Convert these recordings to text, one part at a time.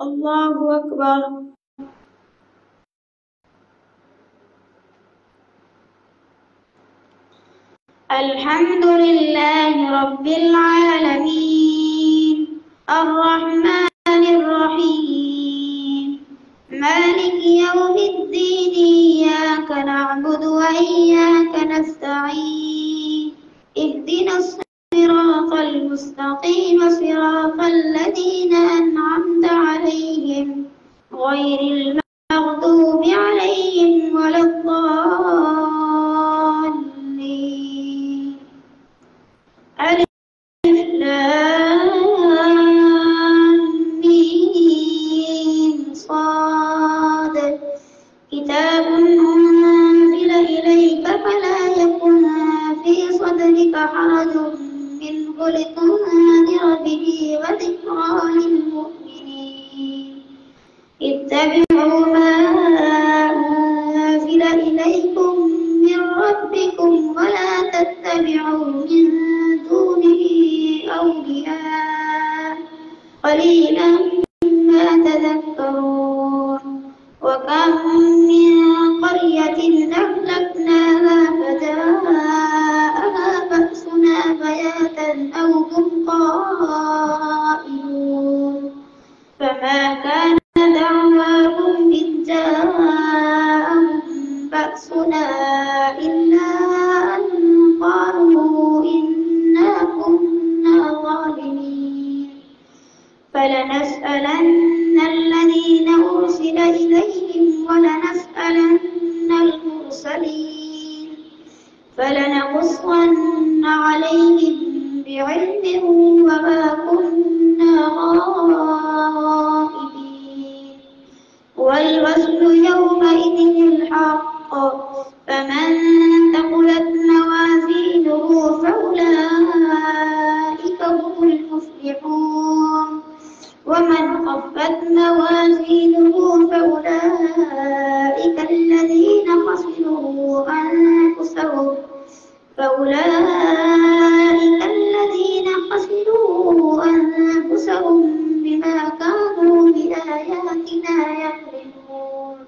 الله أكبر. الحمد لله رب العالمين الرحمن الرحيم مالك يوم الدين إياك نعبد وإياك نستعين اهدنا الصراط المستقيم صراط الذين أنعمت عليهم غير المغضوب عليهم ولا الضالين. ألف لام ميم صاد كتاب أنزل إليك فلا يكن في صدرك حرج منه لتنذر به وذكرى للمؤمنين. اتبعوا ما أنزل إليكم من ربكم ولا تتبعوا من دونه أولياء قليلا ما تذكرون. وكم من قرية أهلكناها فجاءها بأسنا بياتا أو هم قائلون فما كان دعواهم إذ جاءهم بأسنا إلا أن قالوا إنا كنا ظالمين. فلنسألن الذين أرسل إليهم ولنسألن المرسلين فلنقصن عليهم بعلم وما كنا غائبين. والوزن يومئذ الحق فمن ثقلت موازينه فأولئك هم المفلحون ومن خفت موازينه فأولئك الذين خسروا أنفسهم بما كانوا بآياتنا يظلمون.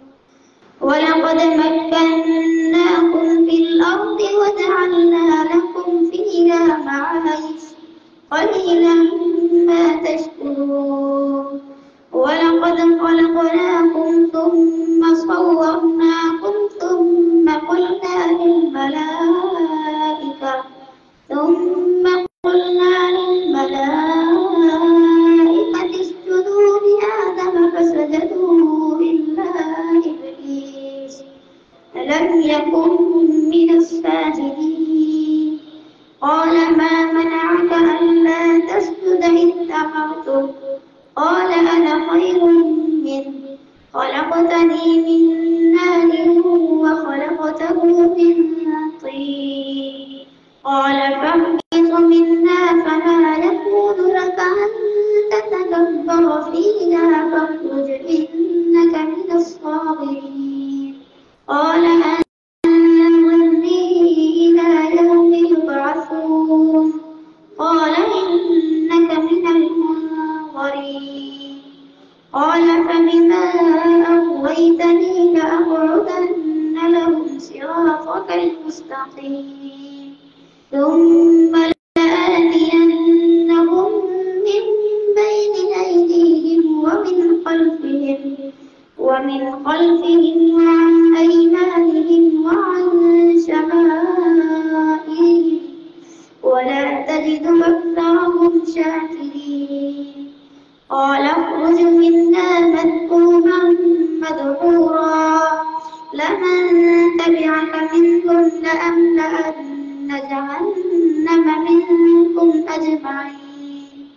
ولقد مكناكم في الأرض وجعلنا لكم فيها معايش قليلا ما تشكرون. ولقد خلقناكم ثم صورناكم ثم قلنا للملائكة اسجدوا لآدم فسجدوا إلا إبليس لم يكن من الساجدين. قال ما منعك ألا تسجد إذ أمرتك قال أنا خير منه خلقتني من نار وخلقته من طين. قال فاهبط منها فما يكون لك أن تتكبر فيها فاخرج إنك من الصاغرين. قال أنظرني إلى يوم يبعثون قال إنك من المنظرين. قال فبما أغويتني لأقعدن لهم صراطك المستقيم ثم لآتينهم من بين أيديهم ومن خلفهم وعن أيمانهم وعن شمائلهم ولا تجد أكثرهم شاكرين. قال اخرج منا مذءوما مدحورا لمن تبعك منهم لأملأن جهنم منكم أجمعين.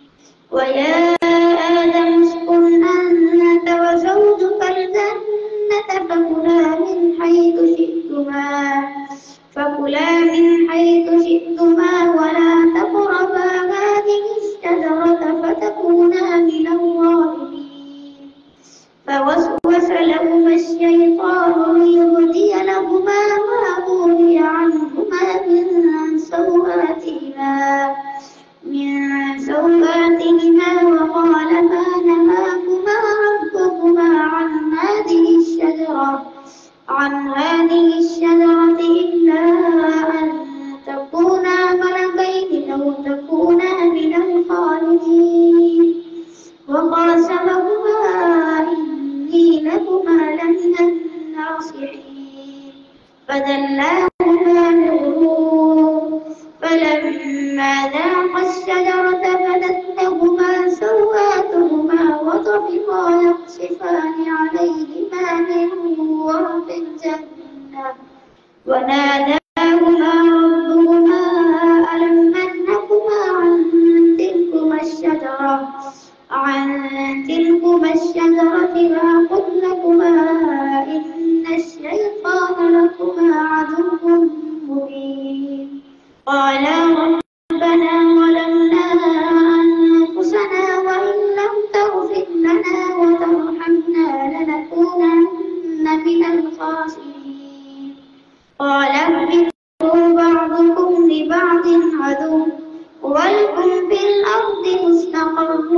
ويا آدم اسكن أنت وزوجك الجنة فكلا من حيث شئتما ولا تقربا هذه الشجرة فتكونا من الظالمين. فوسوس لهما الشيطان ليبدي لهما ما وري عنهما من سوآتهما وقال ما نهاكما فدلاهما بغرور فلما ذاقا الشجرة بدت لهما سوآتهما وطفقا يخصفان عليهما من ورق الجنة وناداهما ربهما ألم أنهكما عن تلكما الشجرة وأقل لكما إن الشيطان لكما عدو مبين قالا ربنا ظلمنا أنفسنا وإن لم تغفر لنا وترحمنا لنكونن من الخاسرين قال اهبطوا بعضكم لبعض عدو ولكم في الأرض مستقر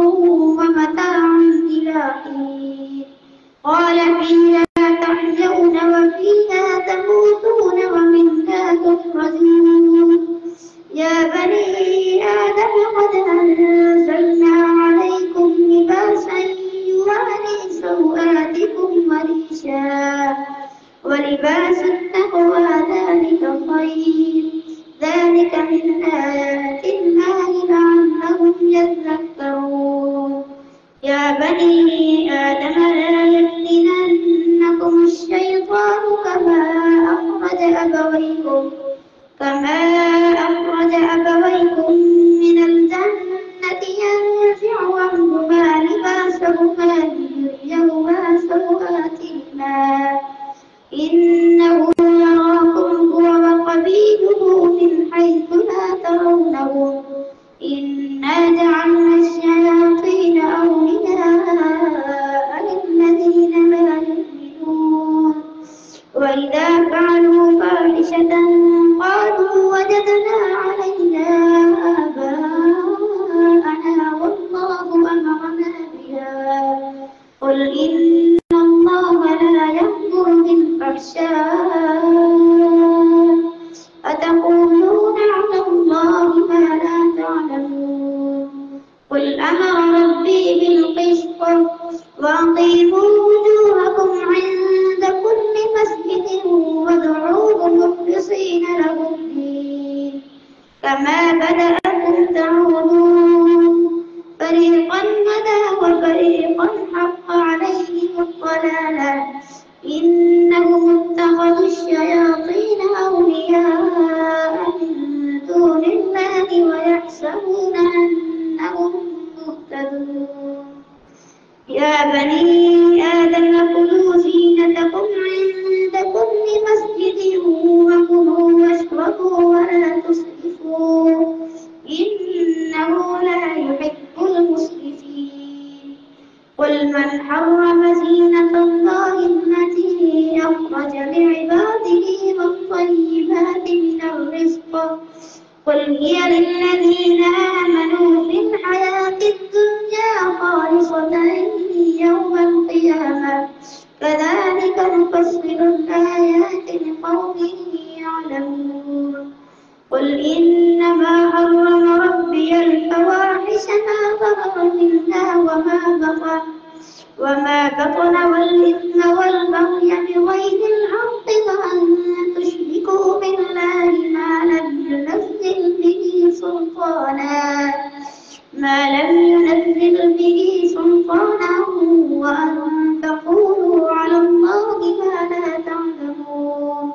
ومتاع إلى حين قال فيها تحيون وفيها تموتون ومنها تخرجون يا بني آدم قد أنزلنا عليكم لباسا يواري سوآتكم وريشا ولباس التقوى ذلك خير ذلك من آيات الله لعلهم يذكرون يا بني آدم لا يفتننكم الشيطان كما أخرج أبويكم من الجنة ينزع عنهما لباسهما ليريهما سوآتهما إنه يراكم هو وقبيله من حيث لا ترونهم إنا جعلنا الشياطين أولياء للذين لا يؤمنون وإذا فعلوا فاحشة قالوا وجدنا عليها آباءنا والله أمرنا بها قل إن الله لا يأمر بالفحشاء أتقولون على الله ما لا تعلمون قل أمر ربي بالقسط وأقيموا وجوهكم عند كل مسجد وادعوه مخلصين له الدين كما بدأكم تعودون فريقا هدى وفريقا حق عليهم الضلالة إنهم اتخذوا الشياطين أولياء من دون الله ويحسبون أنهم مهتدون يا بني آدم خذوا زينتكم عند كل مسجد وكلوا واشربوا ولا تسرفوا إنه لا يحب المسرفين قل من حرم زينة الله التي أخرج لعباده والطيبات من الرزق قل هي للذين آمنوا في الحياة الدنيا خالصة يوم القيامة كذلك نفصل الآيات لقوم يعلمون قل إنما حرم ربي الفواحش ما ظهر منها وما بطن والإثم والبغي بغير الحق وأن تشركوا بالله ما لم ينزل به سلطانا وأن تقولوا على الله ما لا تعلمون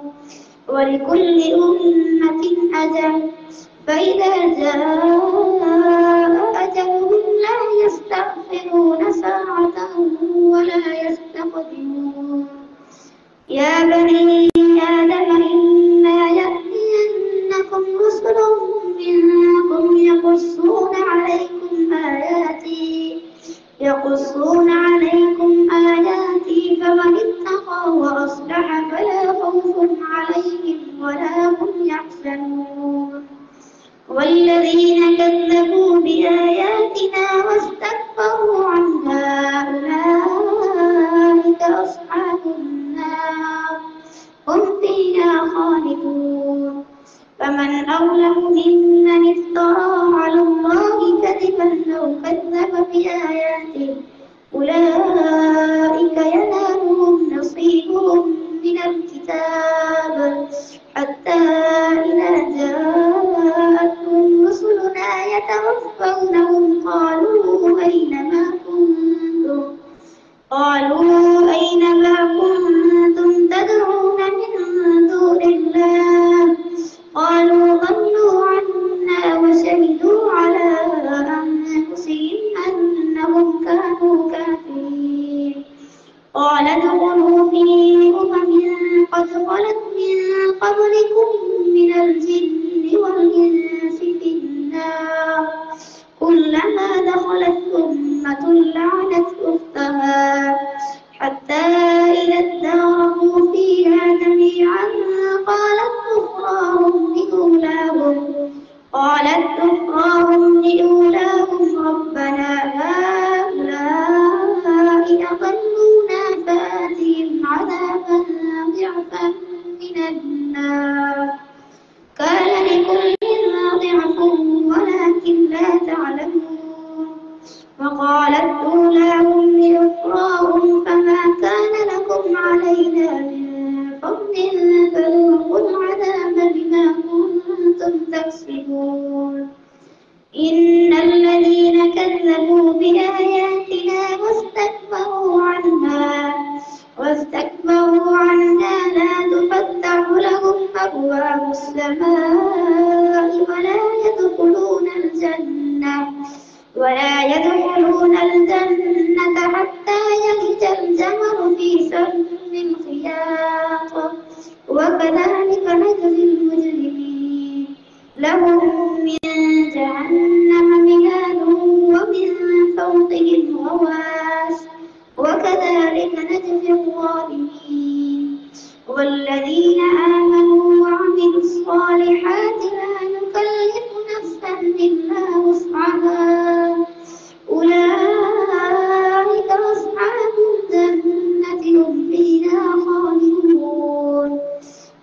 ولكل أمة أجل فإذا جاء أجلهم لا يستغفرون ساعة ولا يستقدمون يا بني آدم إما يأتينكم رسل منكم يقصون عليكم آياتي فمن اتقى وأصلح فلا خوف عليهم ولا هم يحزنون والذين كذبوا بآياتنا واستكبروا عنها أولئك أصحاب النار يستكبرونهم أين ما كنتم تدعون من دون الله قالوا ضلوا عنا وشهدوا على أنفسهم أنهم كانوا كافرين قال ادخلوا في قد خلت من قبلكم من الجن والإنس في النار كلما دخلت أمة لعنت أختها حتى إذا اداركوا فيها جميعا قالت أخراهم لأولاهم ربنا هؤلاء أضلونا فآتهم عذابا ضعفا من النار كان لكل ضعف ولكن لا تعلمون وقالت أولاهم لأخراهم فما كان لكم علينا من فضل فذوقوا العذاب بما كنتم تكسبون إن الذين كذبوا بآياتنا واستكبروا عنها لا تفتح لهم أبواب السماء ولا يدخلون الجنة حتى يلج الجمل في سم الخياط وكذلك نجزي المجرمين لهم من جهنم مهاد ومن فوقهم غواش وكذلك نجزي الظالمين والذين آمنوا وعملوا الصالحات لا نكلف نفسا إلا وسعها أولئك أصحاب الجنة هم فيها خالدون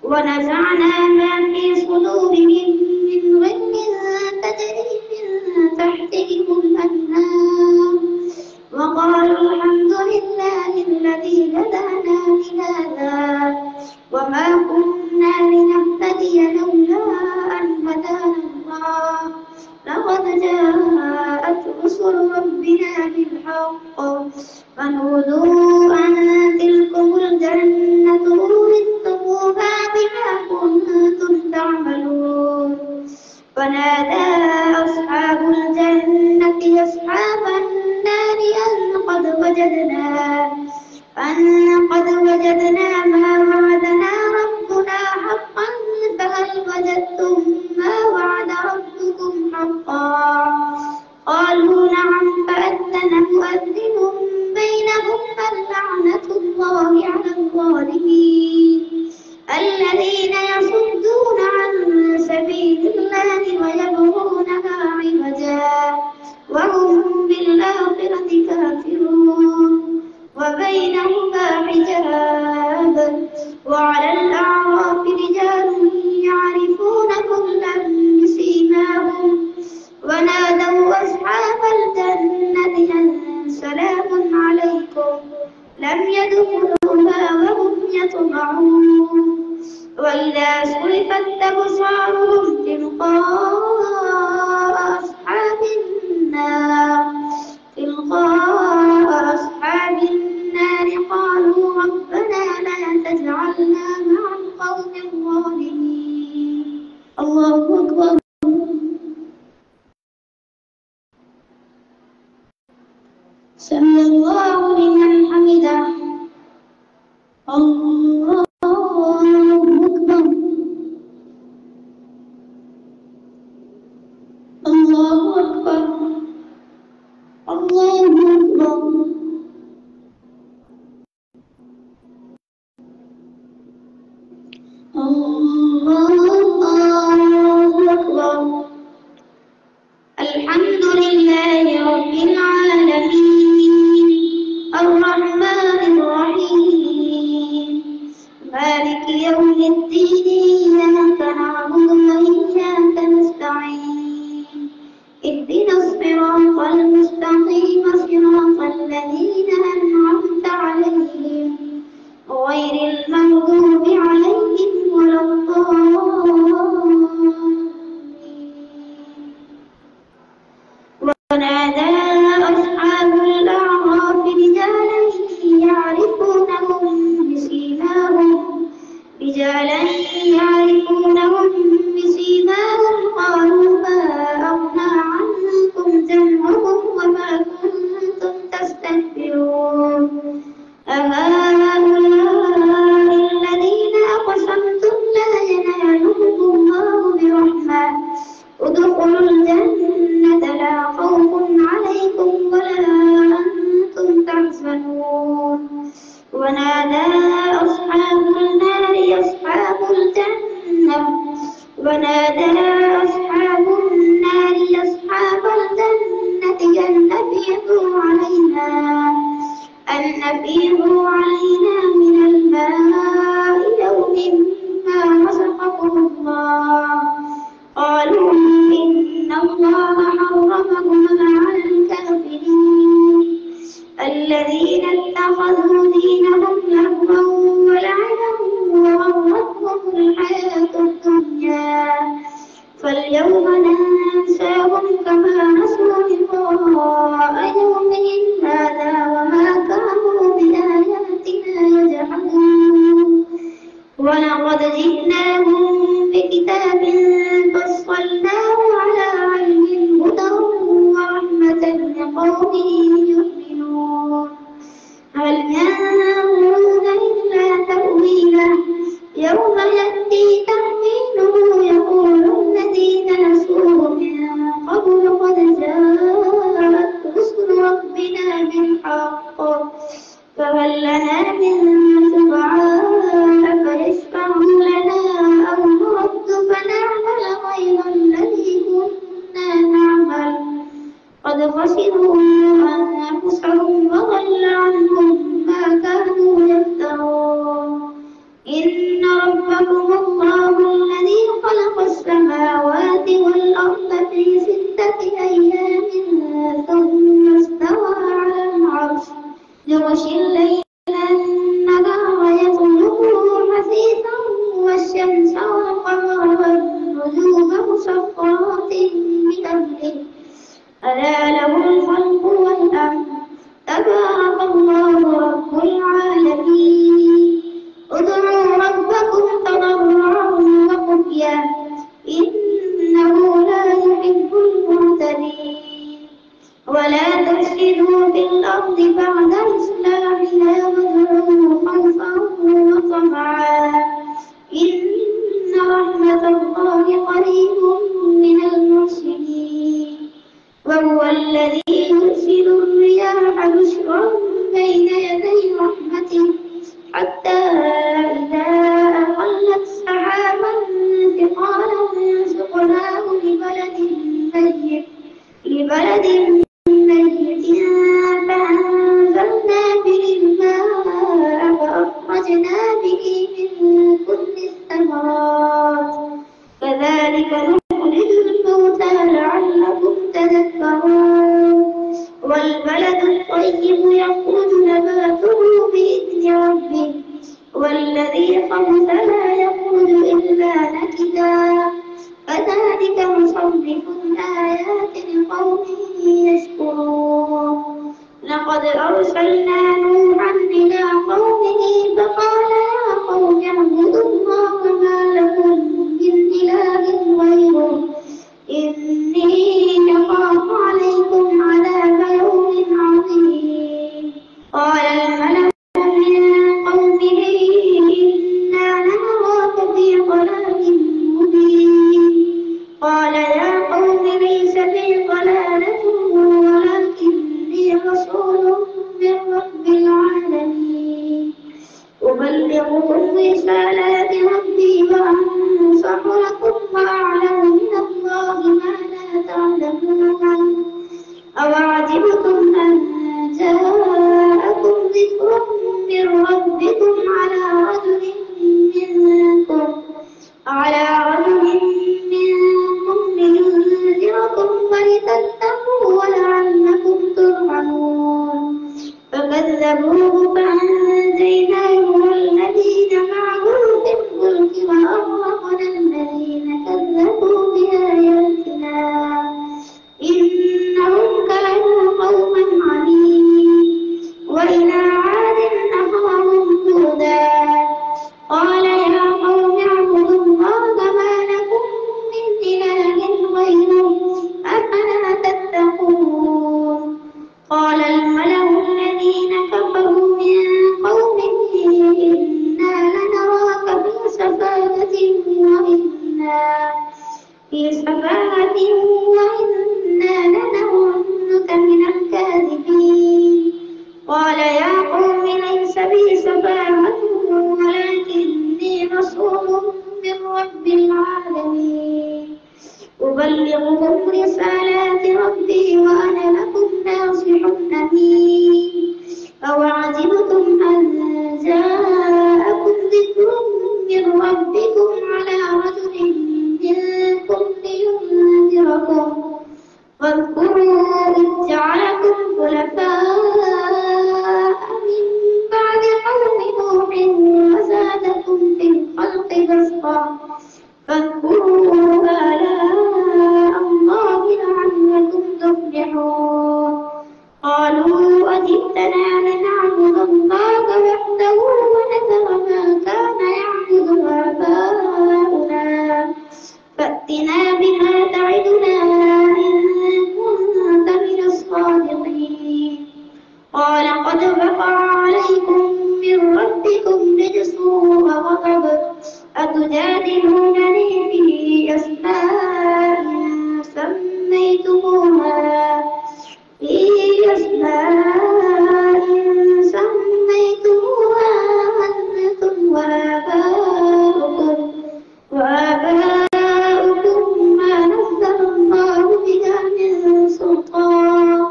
ونزعنا ما في صدورهم من غل تجري من تحتهم الأنهار وقالوا الحمد لله الذي هدانا لهذا وما كنا لنهتدي لولا أن هدانا الله لقد جاءت رسل ربنا بالحق فنودوا أن تلكم الجنة أورثتموها بما كنتم تعملون فنادى أصحاب الجنة أصحاب النار أن قد وجدنا ما وعدنا ربنا حقا فهل وجدتم ما وعد ربكم حقا قالوا نعم فأذن مؤذن بينهم اللعنة الله على الظالمين الذين يصدون عن سبيل الله ويبغونها عوجا وهم بالآخرة كافرون وبينهما حجاب وعلى الأعراف رجال يعرفون كلا بسيماهم ونادوا أصحاب الجنة أن سلام عليكم لم يدخلوها وهم يطمعون وإذا صرفت أبصارهم تلقاء أصحاب النار قالوا ربنا لا تجعلنا مع القوم الظالمين الله أكبر سمع الله لمن حمده الله أكبر الله أكبر الله أكبر الله أكبر الحمد لله رب العالمين الرحمن الرحيم مالك يوم الدين إياك نعبد وإياك نستعين اهدنا الصراط المستقيم صراط الذين أنعمت عليهم غير المغضوب عليهم ولا الضالين ونادى أصحاب الأعراف رجالا يعرفونهم بسيماهم قالوا ما أغنى عنكم جمعكم وما كنتم تستكبرون أهؤلاء الذين أقسمتم لا ينالهم الله برحمة ادخلوا الجنة لا خوف عليكم ولا أنتم تحزنون ونادى أصحاب النار أصحاب الجنة أن أفيضوا علينا من الماء أو مما رزقكم الله قالوا إن الله حرمهما على الكافرين الذين اتخذوا دينهم لهوا ولعبا وغرتهم الحياة الدنيا فاليوم ننساهم كما نسوا لقاء يومهم هذا وما كانوا بآياتنا يجحدون ولقد جئناهم بكتاب فصلناه على علم هدى ورحمة لقوم يؤمنون هل ينظرون إلا تأويله يوم يأتي تأويله يقول الذين نسوه من قبل قد جاءت رسل ربنا بالحق فهل لنا من شفعاء فيشفعوا لنا أو نرد فنعمل غير الذي كنا نعمل قد خسروا أنفسهم وضل عنهم ما كانوا يفترون إن ربكم الله الذي خلق السماوات والأرض في 6 أيام ثم استوى على العرش يغشي الليل النهار يطلبه حثيثا والشمس والقمر والنجوم مسخرات بأمره ألا له الخلق والأمر تبارك الله رب العالمين ادعوا ربكم تضرعا وخفيا إنه لا يحب المعتدين ولا تفسدوا في الأرض بعد إصلاحها وادعوه خوفا وطمعا إن رحمة الله قريب من المحسنين وهو الذي يرسل الرياح بشرا بين يدي رحمته حتى إذا أقلت سحابا ثقالا سقناه لبلد ميت فأنزلنا به الماء فأخرجنا به من كل الثمرات كذلك نخرج الموتى لعلكم تذكرون والبلد الطيب يخرج نباته بإذن ربه والذي خبث لا يخرج إلا نكدا كذلك نصرف الآيات لقوم يشكرون لقد أرسلنا نوحا إلى قومه فقال يا قوم اعبدوا الله ما لكم من إله غيره إني أخاف عليكم عذاب يوم عظيم قال الملأ من قومه إنا لنراك في ضلال مبين قال يا قوم ليس بي ضلالة ولكني رسول من رب العالمين أبلغكم رسالات ربي وأنصح لكم وأعلم من الله ما لا تعلمون أوعجبتم أن جاءكم ذكر من ربكم على رجل منكم لينذركم ولتتقوا ولعلكم ترحمون فكذبوه فأنجيناه والذين معه في الفلك وأغرقنا الذين كذبوا بآياتنا إنهم جعلكم خلفاء من بعد قوم نوح وزادكم في الخلق بسطا فاذكروا آلاء الله لعلكم تفلحون قالوا أجئتنا لنعبد الله وحده ونذر ما كان يعبد آباؤنا فأتنا بما تعدنا إن كنت من الصادقين قال قد وقع عليكم من ربكم رجس وغضب أتجادلونني في أسماء سميتموها أنتم وآباؤكم ما نزل الله بها من سلطان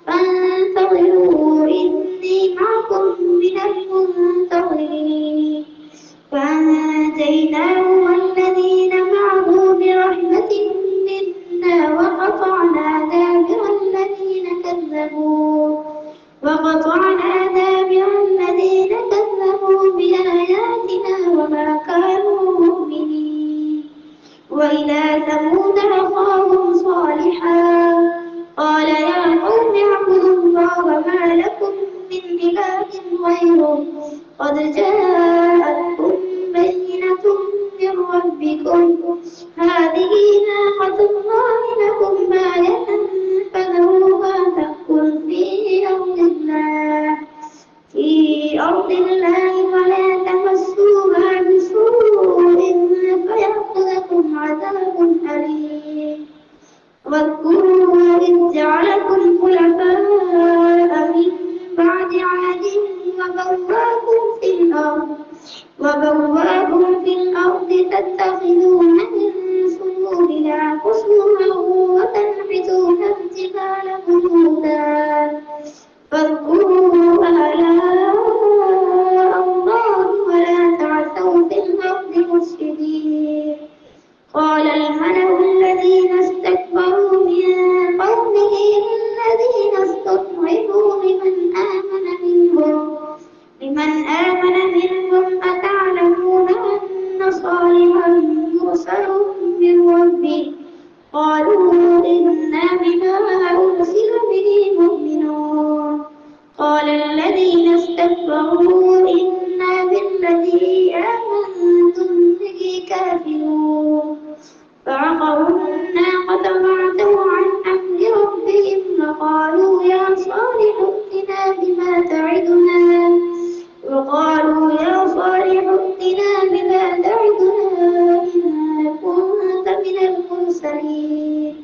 فانتظروا إني معكم من المنتظرين فأنجيناه والذين معه برحمة منا وقطعنا دابر الذين كذبوا بآياتنا وما كانوا مؤمنين وإلى ثمود أخاهم صالحا قال يا قوم اعبدوا الله ما لكم من إله غيره قد جاءتكم بينة من ربكم هذه ناقة الله لكم آية فذروها تأكل في أرض الله ولا تمسوها بسوء فيأخذكم عذاب أليم واذكروا إذ جعلكم خلفاء من بعد عاد وبواكم في الأرض تتخذون من سهولها قصورا وتنحتون الجبال بيوتا فاذكروا آلاء الله ولا تعثوا في الأرض مفسدين قال الملأ الذين استكبروا من قومه للذين استضعفوا لمن آمن منهم أتعلمون أن صالحا مرسل من ربه قالوا إنا بما أرسل به مؤمنون قال الذين استكبروا إنا بالذي آمنتم به كافرون فعقروا الناقة وعتوا عن أمر ربهم وقالوا يا صالح ائتنا بما تعدنا إن كنت من المرسلين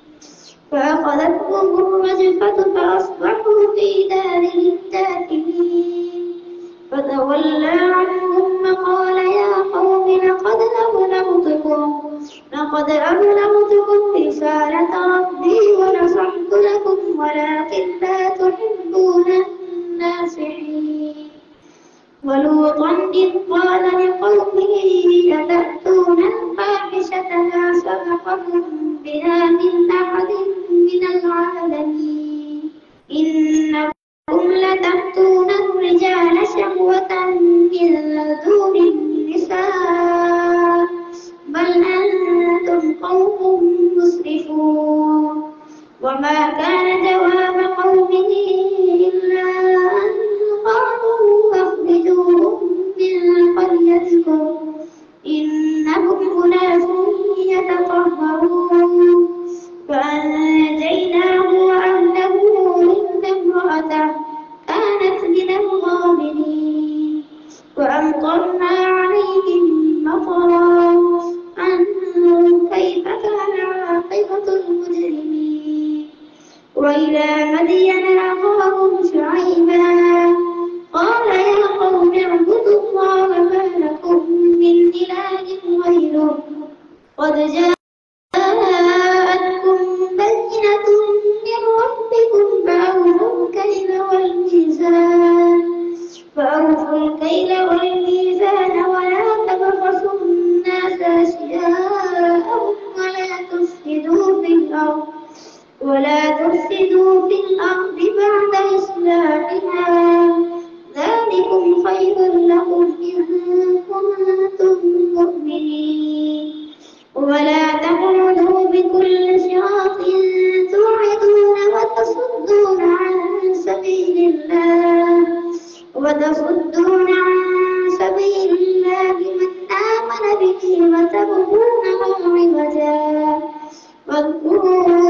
فأخذتهم الرجفة فأصبحوا في دارهم جاثمين فتولى عنهم وقال يا قوم لقد أبلغتكم رسالة ربي ونصحت لكم ولكن لا تحبون الناصحين ولوطا إذ قال لقومه أتأتون الفاحشة ما سبقكم بها من أحد من العالمين إنكم لتأتون الرجال شهوة من دون النساء بل أنتم قوم مسرفون وما كان جواب قومه إلا أن قالوا أخرجوهم من قريتكم إنهم أناس يتطهرون فأنجيناه وأهله إلا امرأته كانت من الغابرين وأمطرنا عليهم مطرا فانظر كيف كان عاقبة المجرمين وإلى مدين أخاهم شعيبا قال يا قوم اعبدوا الله ما لكم من إله غيره قد جاءتكم بينة من ربكم فأوفوا الكيل والميزان ولا تبخسوا الناس أشياءهم ولا تفسدوا في الأرض بعد إصلاحها ذلكم خير لكم إن كنتم مؤمنين ولا تقعدوا بكل صراط توعدون وتصدون عن سبيل الله من آمن به وتبغونها عوجا واذكروا